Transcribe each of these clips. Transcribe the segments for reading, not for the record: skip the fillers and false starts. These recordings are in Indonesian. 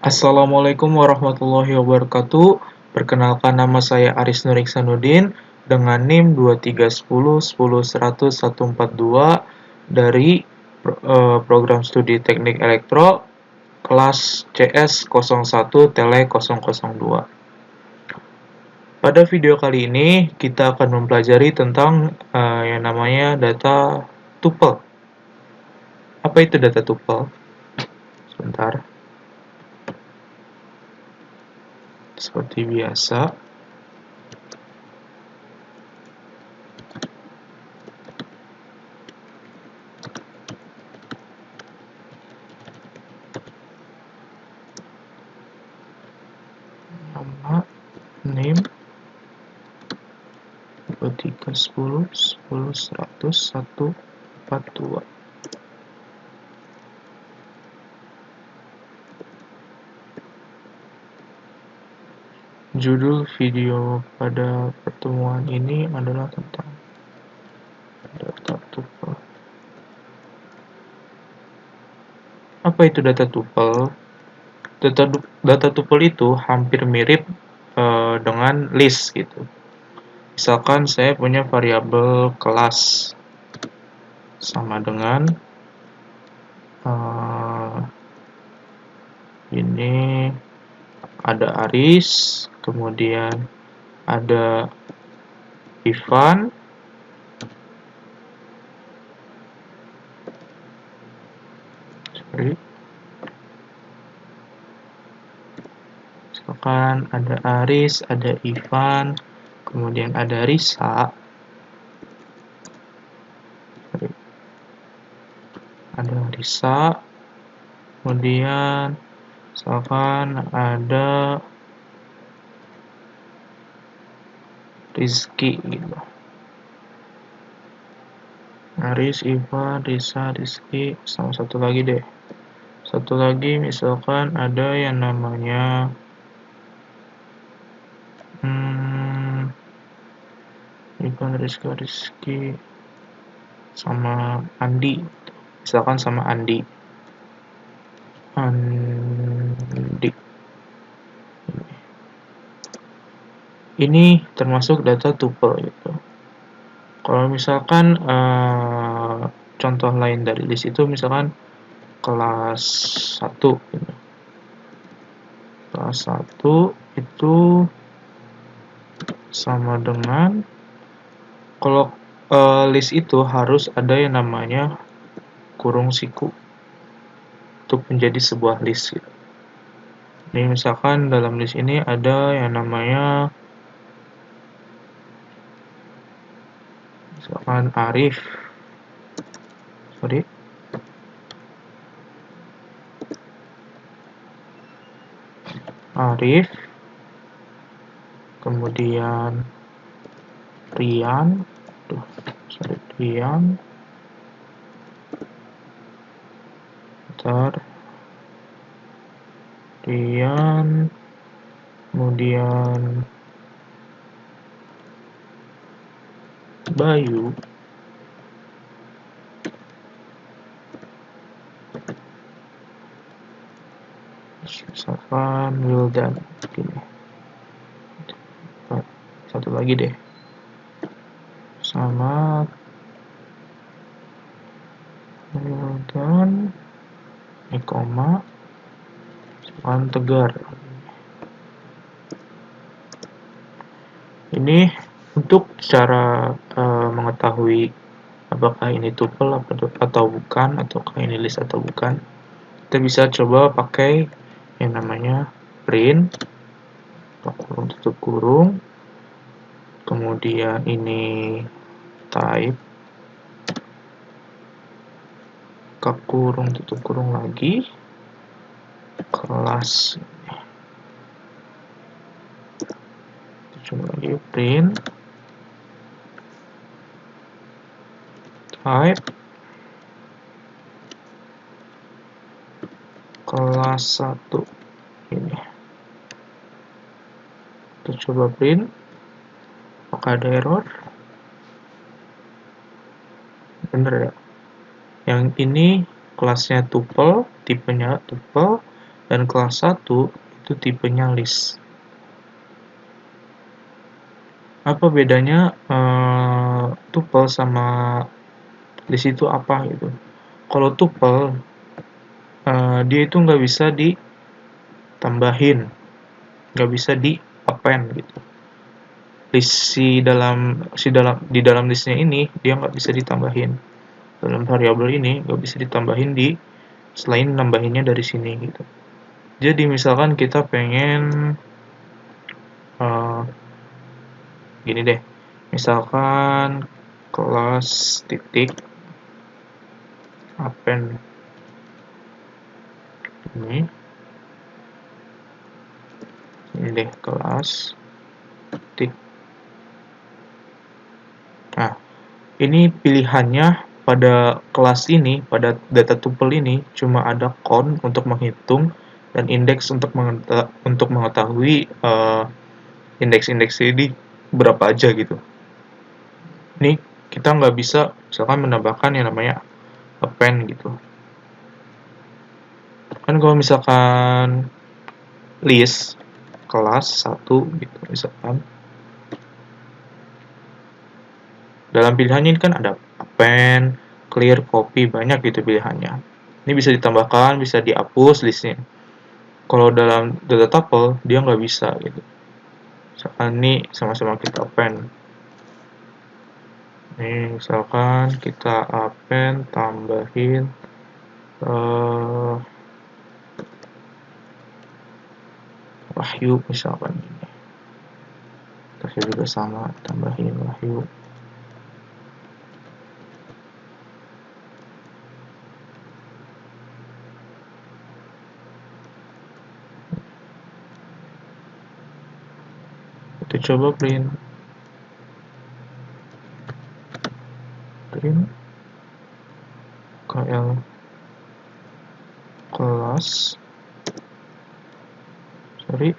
Assalamualaikum warahmatullahi wabarakatuh. Perkenalkan, nama saya Aris Nur Iksanuddin dengan NIM 231010142 dari program studi Teknik Elektro kelas CS01 Tele 002. Pada video kali ini kita akan mempelajari tentang yang namanya data tuple. Apa itu data tuple? Sebentar. Seperti biasa, nama, name, 2310100142. Judul video pada pertemuan ini adalah tentang data tuple. Apa itu data tuple? Data tuple itu hampir mirip dengan list gitu. Misalkan saya punya variabel kelas sama dengan ini ada Aris, kemudian ada Ivan, misalkan ada Aris, ada Ivan, kemudian ada Risa, kemudian misalkan ada Rizky gitu. Aris, Ivan, Risa, Rizky, sama satu lagi deh. Satu lagi misalkan ada yang namanya Ivan, Rizky sama Andi. Misalkan sama Andi. Ini termasuk data tuple gitu. Kalau misalkan contoh lain dari list itu misalkan kelas 1 gitu. Kelas 1 itu sama dengan, kalau list itu harus ada yang namanya kurung siku untuk menjadi sebuah list gitu. Ini misalkan dalam list ini ada yang namanya misalkan Arif, kemudian Rian, kemudian Bayu, misalkan Wildan, gini. Satu lagi deh, sama Wildan, koma, misalkan Tegar. Ini untuk cara mengetahui apakah ini tuple atau bukan, ataukah ini list atau bukan, kita bisa coba pakai yang namanya print, kurung tutup kurung, kemudian ini type, buka kurung tutup kurung lagi, kelas, coba lagi print, type, kelas 1 ini. Kita coba print, apakah ada error? Bener ya. Yang ini kelasnya tuple, tipenya tuple, Dan kelas 1 itu tipenya list. Apa bedanya tuple sama list itu apa gitu? Kalau tuple dia itu nggak bisa ditambahin, nggak bisa di append gitu. Di dalam listnya ini dia nggak bisa ditambahin, dalam variabel ini nggak bisa ditambahin selain nambahinnya dari sini gitu. Jadi misalkan kita pengen gini deh, misalkan kelas titik append ini deh, kelas titik. Nah, ini pilihannya pada kelas ini, pada data tuple ini cuma ada count untuk menghitung dan index untuk mengetahui indeks-indeks ini berapa aja gitu. Ini kita nggak bisa misalkan menambahkan yang namanya append gitu. Kan kalau misalkan list kelas 1 gitu misalkan, dalam pilihannya ini kan ada append, clear, copy, banyak gitu pilihannya. Ini bisa ditambahkan, bisa dihapus listnya. Kalau dalam data tuple dia nggak bisa gitu. Misalkan ini sama-sama kita append. Ini misalkan kita append tambahin Wahyu misalkan ini. Kita juga sama tambahin Wahyu. Kita coba print KL kelas lihat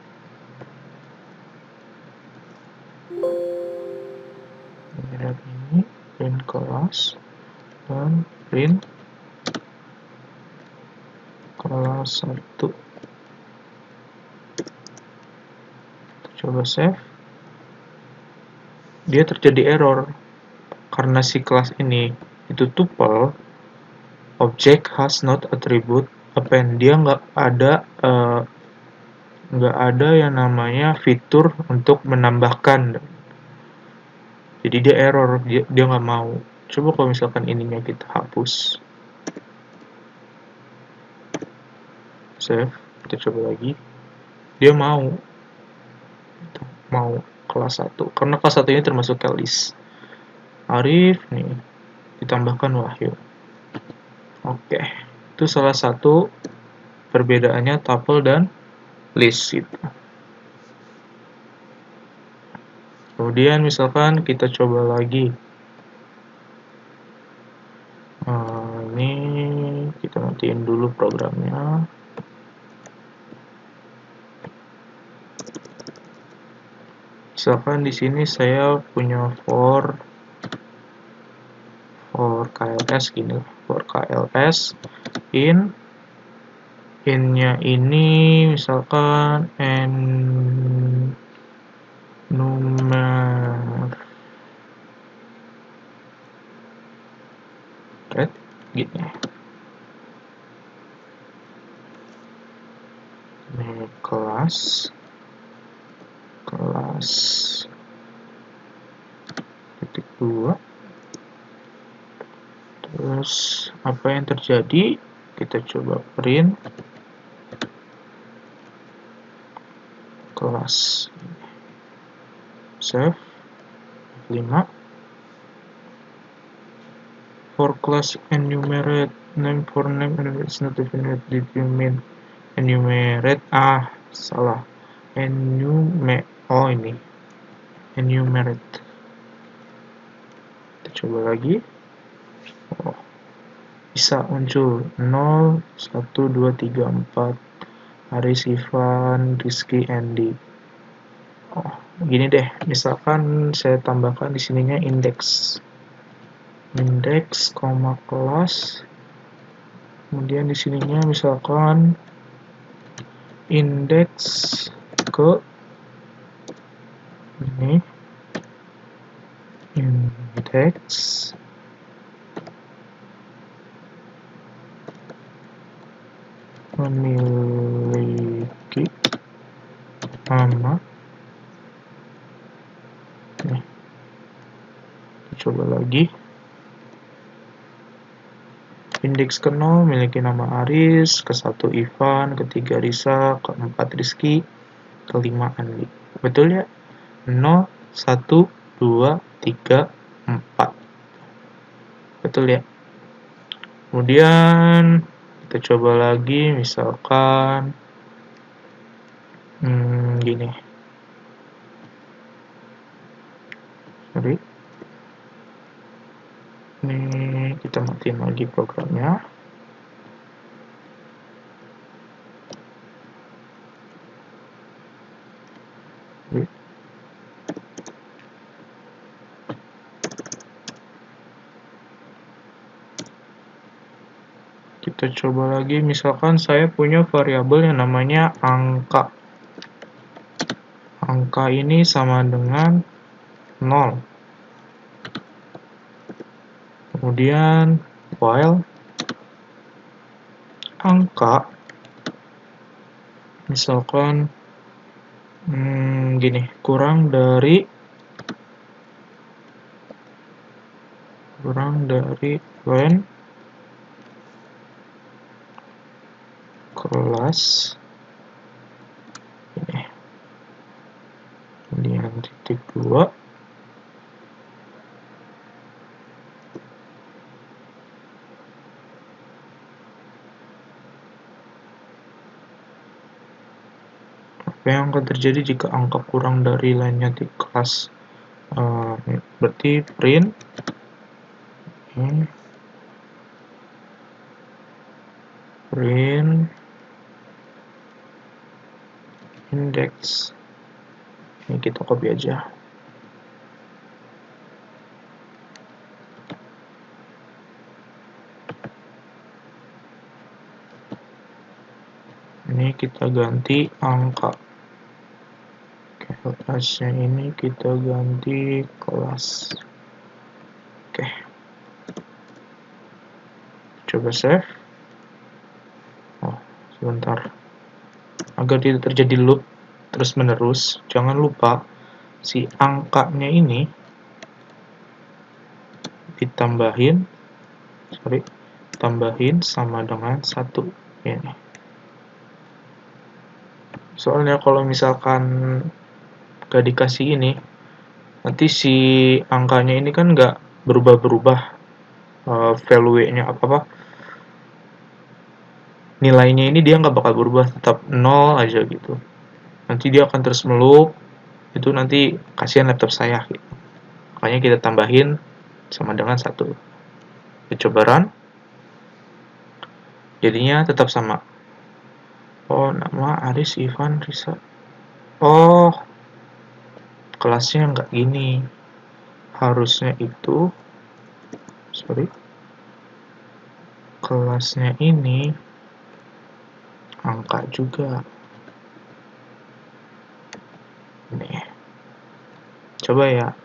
ini print kelas dan print kelas 1. Coba save. Dia terjadi error karena si kelas ini itu tuple, object has not attribute append. Dia nggak ada yang namanya fitur untuk menambahkan. Jadi dia error, dia nggak mau. Coba kalau misalkan ininya kita hapus, save, kita coba lagi, dia mau kelas 1 karena kelas 1 ini termasuk ke list. Arif nih ditambahkan Wahyu. Oke, itu salah satu perbedaannya tuple dan list itu. Kemudian misalkan kita coba lagi, ini kita matiin dulu programnya. Misalkan di sini saya punya for KLS gini, for KLS in-nya ini misalkan enumerate gini. Ini kelas titik 2. Terus apa yang terjadi? Kita coba print kelas. Save. 5. For class enumerate name for name is not definite. Did you mean enumerate? Salah. Ini enumerate. Kita coba lagi. Bisa muncul 0, 1, 2, 3, 4 Haris, Ivan, Rizky, Andy. Gini deh, misalkan saya tambahkan di sininya indeks, kelas, kemudian di sininya misalkan indeks ke ini indeks memiliki nama. Nih, coba lagi. Indeks ke-0 memiliki nama Aris, ke-1 Ivan, ke-3 Risa, ke-4 Rizky, ke-5 Andi. Betul ya? 0, 1, 2, 3, 4. Betul ya? Kemudian kita coba lagi, misalkan gini. Sorry. Ini kita matiin lagi programnya. Kita coba lagi, misalkan saya punya variabel yang namanya angka. Angka ini sama dengan 0. Kemudian while angka misalkan gini, kurang dari when kelas ini, kemudian titik 2 apa yang akan terjadi jika angka kurang dari lainnya di kelas. Berarti print index. Ini kita copy aja. Ini kita ganti angka. Kelasnya ini kita ganti kelas. Oke. Coba save. Oh, sebentar. Agar tidak terjadi loop terus menerus, jangan lupa si angkanya ini tambahin sama dengan 1 ini. Soalnya kalau misalkan gak dikasih ini, nanti si angkanya ini kan gak berubah-berubah value-nya apa nilainya ini dia nggak bakal berubah, tetap 0 aja gitu. Nanti dia akan terus meloop, itu nanti kasihan laptop saya gitu. Makanya kita tambahin sama dengan 1. Kita coba run, jadinya tetap sama. Oh, nama Aris, Ivan, Risa. Oh, kelasnya nggak gini. Harusnya itu, kelasnya ini angka juga. Nih, coba ya.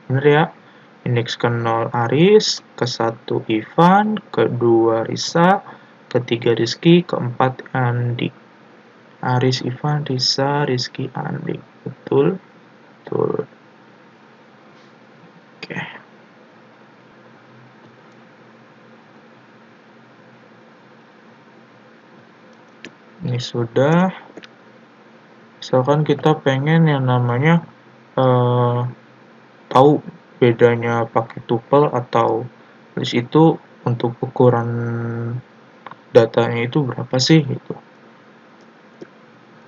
Bener ya? Indeks ke-0 Aris, ke-1 Ivan, ke-2 Risa, ke-3 Rizky, ke-4 Andi. Aris, Ivan, Risa, Rizky, Andi. Betul? Betul. Oke. Ini sudah. Misalkan kita pengen yang namanya tahu bedanya pakai tuple atau list itu untuk ukuran datanya itu berapa sih gitu.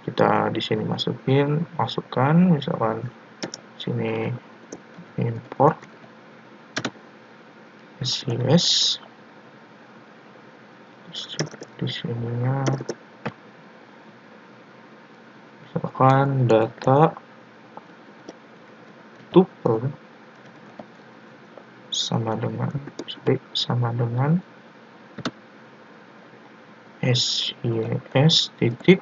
Kita di sini masukkan misalkan sini import SCS, di sininya misalkan data tuple sama dengan sys titik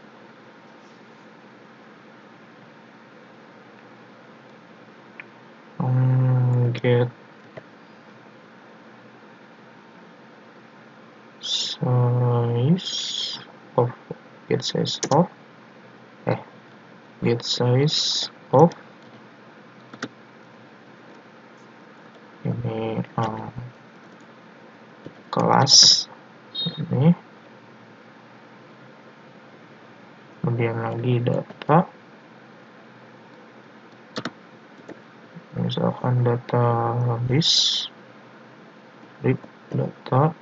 get size of get size of ini kelas ini, kemudian lagi data, misalkan data list, data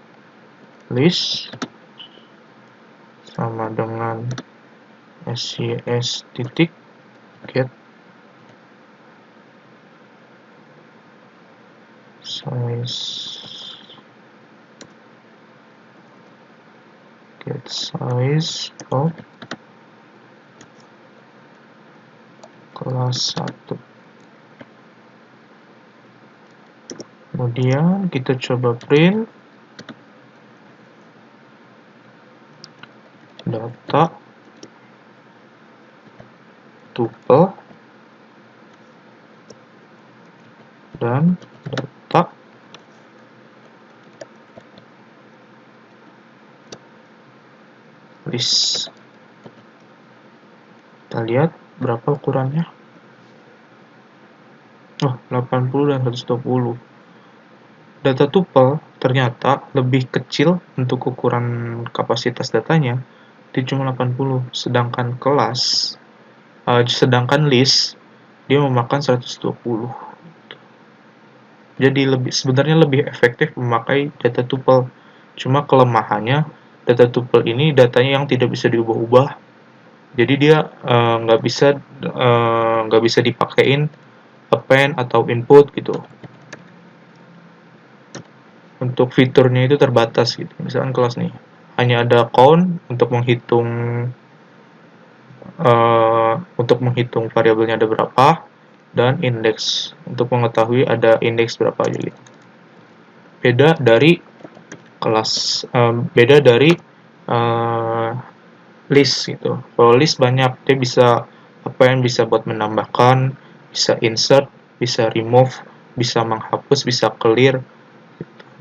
list sama dengan sys titik get size of kelas 1. Kemudian kita coba print data tuple dan data list. Kita lihat berapa ukurannya. 80 dan 120. Data tuple ternyata lebih kecil untuk ukuran kapasitas datanya, dia cuma 80, sedangkan list dia memakan 120. Jadi sebenarnya lebih efektif memakai data tuple. Cuma kelemahannya data tuple ini datanya yang tidak bisa diubah-ubah. Jadi dia nggak bisa dipakein append atau input gitu. Untuk fiturnya itu terbatas gitu. Misalkan kelas nih hanya ada count untuk menghitung variabelnya ada berapa, dan index untuk mengetahui ada indeks berapa aja gitu. Beda dari list gitu. Kalau list banyak, dia bisa bisa buat menambahkan, bisa insert, bisa remove, bisa menghapus, bisa clear,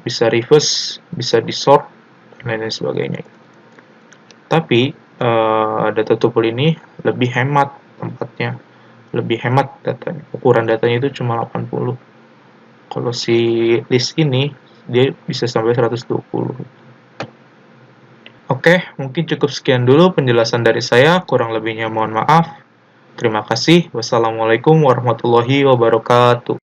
bisa reverse, bisa disort, dan lain sebagainya. Tapi data tuple ini lebih hemat tempatnya, lebih hemat datanya. Ukuran datanya itu cuma 80. Kalau si list ini dia bisa sampai 120. Oke, mungkin cukup sekian dulu penjelasan dari saya, kurang lebihnya mohon maaf. Terima kasih. Wassalamualaikum warahmatullahi wabarakatuh.